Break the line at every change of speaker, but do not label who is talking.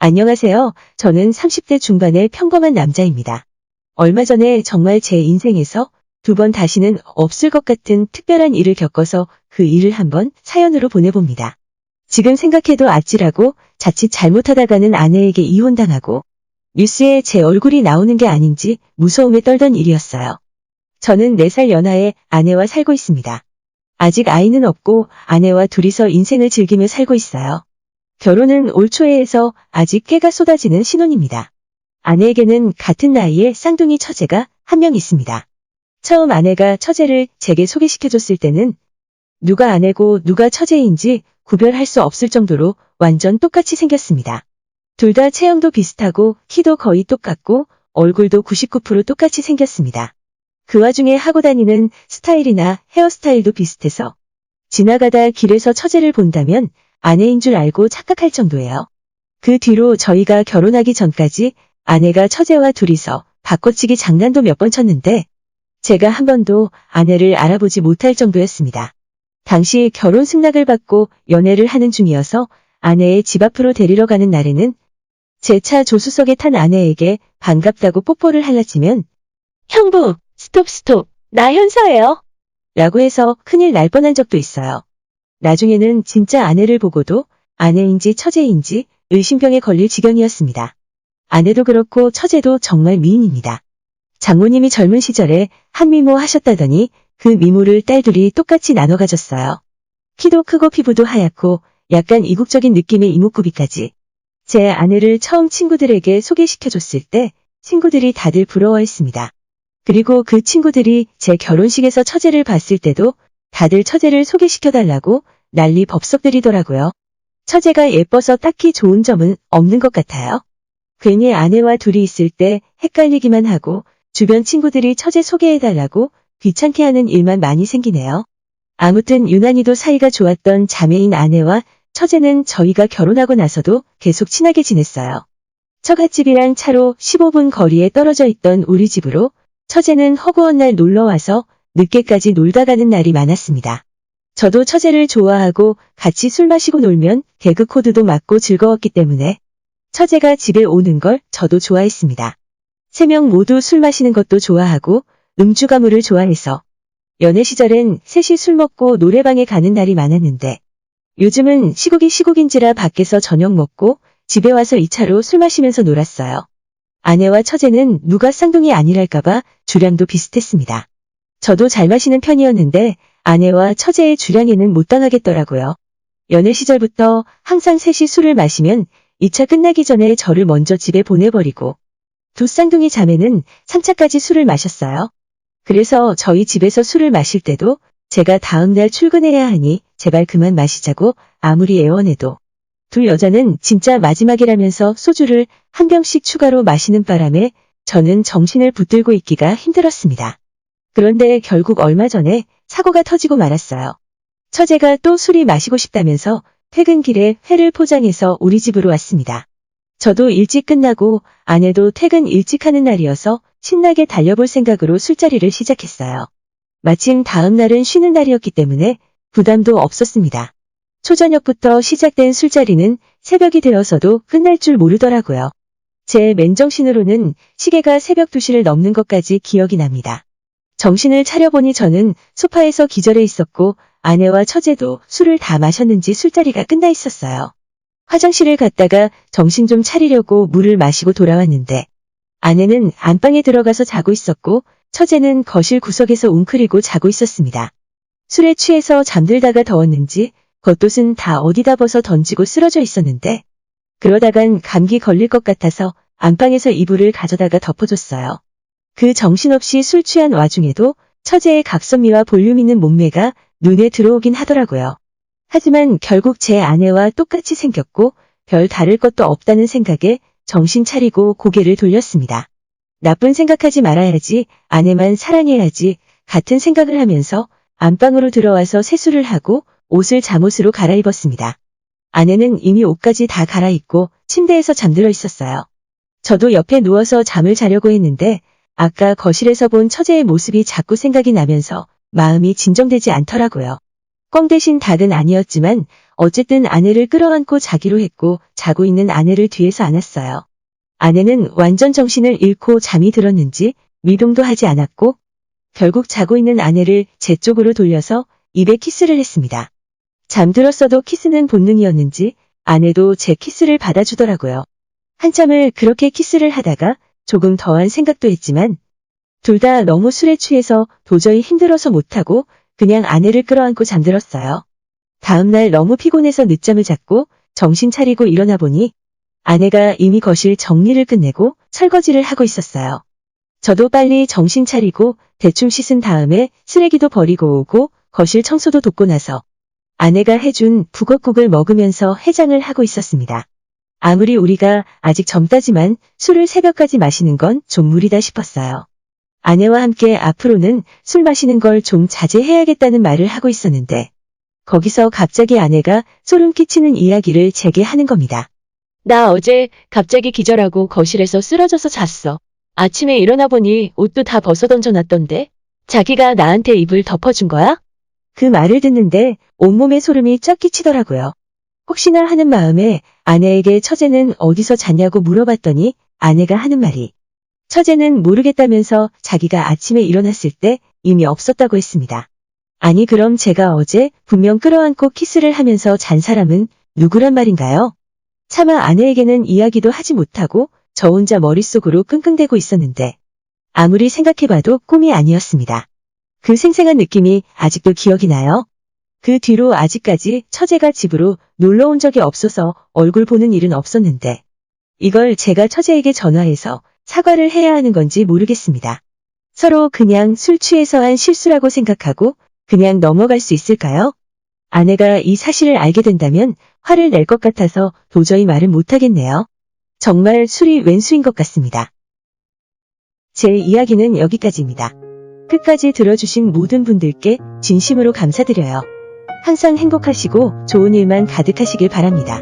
안녕하세요. 저는 30대 중반의 평범한 남자입니다. 얼마 전에 정말 제 인생에서 두 번 다시는 없을 것 같은 특별한 일을 겪어서 그 일을 한번 사연으로 보내봅니다. 지금 생각해도 아찔하고 자칫 잘못하다가는 아내에게 이혼당하고 뉴스에 제 얼굴이 나오는 게 아닌지 무서움에 떨던 일이었어요. 저는 4살 연하의 아내와 살고 있습니다. 아직 아이는 없고 아내와 둘이서 인생을 즐기며 살고 있어요. 결혼은 올 초에 해서 아직 깨가 쏟아지는 신혼입니다. 아내에게는 같은 나이에 쌍둥이 처제가 한 명 있습니다. 처음 아내가 처제를 제게 소개시켜줬을 때는 누가 아내고 누가 처제인지 구별할 수 없을 정도로 완전 똑같이 생겼습니다. 둘 다 체형도 비슷하고 키도 거의 똑같고 얼굴도 99% 똑같이 생겼습니다. 그 와중에 하고 다니는 스타일이나 헤어스타일도 비슷해서 지나가다 길에서 처제를 본다면 아내인 줄 알고 착각할 정도예요. 그 뒤로 저희가 결혼하기 전까지 아내가 처제와 둘이서 바꿔치기 장난도 몇 번 쳤는데 제가 한 번도 아내를 알아보지 못할 정도였습니다. 당시 결혼 승낙을 받고 연애를 하는 중이어서 아내의 집 앞으로 데리러 가는 날에는 제 차 조수석에 탄 아내에게 반갑다고 뽀뽀를 할라치면 형부, 스톱, 나 현서예요. 라고 해서 큰일 날 뻔한 적도 있어요. 나중에는 진짜 아내를 보고도 아내인지 처제인지 의심병에 걸릴 지경이었습니다. 아내도 그렇고 처제도 정말 미인입니다. 장모님이 젊은 시절에 한미모 하셨다더니 그 미모를 딸들이 똑같이 나눠 가졌어요. 키도 크고 피부도 하얗고 약간 이국적인 느낌의 이목구비까지. 제 아내를 처음 친구들에게 소개시켜줬을 때 친구들이 다들 부러워했습니다. 그리고 그 친구들이 제 결혼식에서 처제를 봤을 때도 다들 처제를 소개시켜달라고 난리 법석들이더라고요. 처제가 예뻐서 딱히 좋은 점은 없는 것 같아요. 괜히 아내와 둘이 있을 때 헷갈리기만 하고 주변 친구들이 처제 소개해달라고 귀찮게 하는 일만 많이 생기네요. 아무튼 유난히도 사이가 좋았던 자매인 아내와 처제는 저희가 결혼하고 나서도 계속 친하게 지냈어요. 처갓집이랑 차로 15분 거리에 떨어져 있던 우리 집으로 처제는 허구한 날 놀러와서 늦게까지 놀다 가는 날이 많았습니다. 저도 처제를 좋아하고 같이 술 마시고 놀면 개그 코드도 맞고 즐거웠기 때문에 처제가 집에 오는 걸 저도 좋아했습니다. 3명 모두 술 마시는 것도 좋아하고 음주 가무를 좋아해서 연애 시절엔 셋이 술 먹고 노래방에 가는 날이 많았는데 요즘은 시국이 시국인지라 밖에서 저녁 먹고 집에 와서 2차로 술 마시면서 놀았어요. 아내와 처제는 누가 쌍둥이 아니랄까봐 주량도 비슷했습니다. 저도 잘 마시는 편이었는데 아내와 처제의 주량에는 못 당하겠더라고요. 연애 시절부터 항상 셋이 술을 마시면 2차 끝나기 전에 저를 먼저 집에 보내버리고 두 쌍둥이 자매는 3차까지 술을 마셨어요. 그래서 저희 집에서 술을 마실 때도 제가 다음날 출근해야 하니 제발 그만 마시자고 아무리 애원해도 둘 여자는 진짜 마지막이라면서 소주를 한 병씩 추가로 마시는 바람에 저는 정신을 붙들고 있기가 힘들었습니다. 그런데 결국 얼마 전에 사고가 터지고 말았어요. 처제가 또 술이 마시고 싶다면서 퇴근길에 회를 포장해서 우리 집으로 왔습니다. 저도 일찍 끝나고 아내도 퇴근 일찍 하는 날이어서 신나게 달려볼 생각으로 술자리를 시작했어요. 마침 다음 날은 쉬는 날이었기 때문에 부담도 없었습니다. 초저녁부터 시작된 술자리는 새벽이 되어서도 끝날 줄 모르더라고요. 제 맨정신으로는 시계가 새벽 2시를 넘는 것까지 기억이 납니다. 정신을 차려보니 저는 소파에서 기절해 있었고 아내와 처제도 술을 다 마셨는지 술자리가 끝나 있었어요. 화장실을 갔다가 정신 좀 차리려고 물을 마시고 돌아왔는데 아내는 안방에 들어가서 자고 있었고 처제는 거실 구석에서 웅크리고 자고 있었습니다. 술에 취해서 잠들다가 더웠는지 겉옷은 다 어디다 벗어 던지고 쓰러져 있었는데 그러다간 감기 걸릴 것 같아서 안방에서 이불을 가져다가 덮어줬어요. 그 정신없이 술 취한 와중에도 처제의 각선미와 볼륨 있는 몸매가 눈에 들어오긴 하더라고요. 하지만 결국 제 아내와 똑같이 생겼고 별 다를 것도 없다는 생각에 정신 차리고 고개를 돌렸습니다. 나쁜 생각하지 말아야지, 아내만 사랑해야지 같은 생각을 하면서 안방으로 들어와서 세수를 하고 옷을 잠옷으로 갈아입었습니다. 아내는 이미 옷까지 다 갈아입고 침대에서 잠들어 있었어요. 저도 옆에 누워서 잠을 자려고 했는데 아까 거실에서 본 처제의 모습이 자꾸 생각이 나면서 마음이 진정되지 않더라고요. 꽝 대신 닭은 아니었지만 어쨌든 아내를 끌어안고 자기로 했고 자고 있는 아내를 뒤에서 안았어요. 아내는 완전 정신을 잃고 잠이 들었는지 미동도 하지 않았고 결국 자고 있는 아내를 제 쪽으로 돌려서 입에 키스를 했습니다. 잠들었어도 키스는 본능이었는지 아내도 제 키스를 받아주더라고요. 한참을 그렇게 키스를 하다가 조금 더한 생각도 했지만 둘 다 너무 술에 취해서 도저히 힘들어서 못하고 그냥 아내를 끌어안고 잠들었어요. 다음날 너무 피곤해서 늦잠을 잤고 정신 차리고 일어나 보니 아내가 이미 거실 정리를 끝내고 설거지를 하고 있었어요. 저도 빨리 정신 차리고 대충 씻은 다음에 쓰레기도 버리고 오고 거실 청소도 돕고 나서 아내가 해준 북엇국을 먹으면서 해장을 하고 있었습니다. 아무리 우리가 아직 젊다지만 술을 새벽까지 마시는 건 좀 무리다 싶었어요. 아내와 함께 앞으로는 술 마시는 걸 좀 자제해야겠다는 말을 하고 있었는데 거기서 갑자기 아내가 소름 끼치는 이야기를 제게 하는 겁니다.
나 어제 갑자기 기절하고 거실에서 쓰러져서 잤어. 아침에 일어나 보니 옷도 다 벗어 던져놨던데? 자기가 나한테 이불 덮어준 거야?
그 말을 듣는데 온몸에 소름이 쫙 끼치더라고요. 혹시나 하는 마음에 아내에게 처제는 어디서 잤냐고 물어봤더니 아내가 하는 말이 처제는 모르겠다면서 자기가 아침에 일어났을 때 이미 없었다고 했습니다. 아니 그럼 제가 어제 분명 끌어안고 키스를 하면서 잔 사람은 누구란 말인가요? 차마 아내에게는 이야기도 하지 못하고 저 혼자 머릿속으로 끙끙대고 있었는데 아무리 생각해봐도 꿈이 아니었습니다. 그 생생한 느낌이 아직도 기억이 나요. 그 뒤로 아직까지 처제가 집으로 놀러 온 적이 없어서 얼굴 보는 일은 없었는데 이걸 제가 처제에게 전화해서 사과를 해야 하는 건지 모르겠습니다. 서로 그냥 술 취해서 한 실수라고 생각하고 그냥 넘어갈 수 있을까요? 아내가 이 사실을 알게 된다면 화를 낼 것 같아서 도저히 말은 못하겠네요. 정말 술이 웬수인 것 같습니다. 제 이야기는 여기까지입니다. 끝까지 들어주신 모든 분들께 진심으로 감사드려요. 항상 행복하시고 좋은 일만 가득하시길 바랍니다.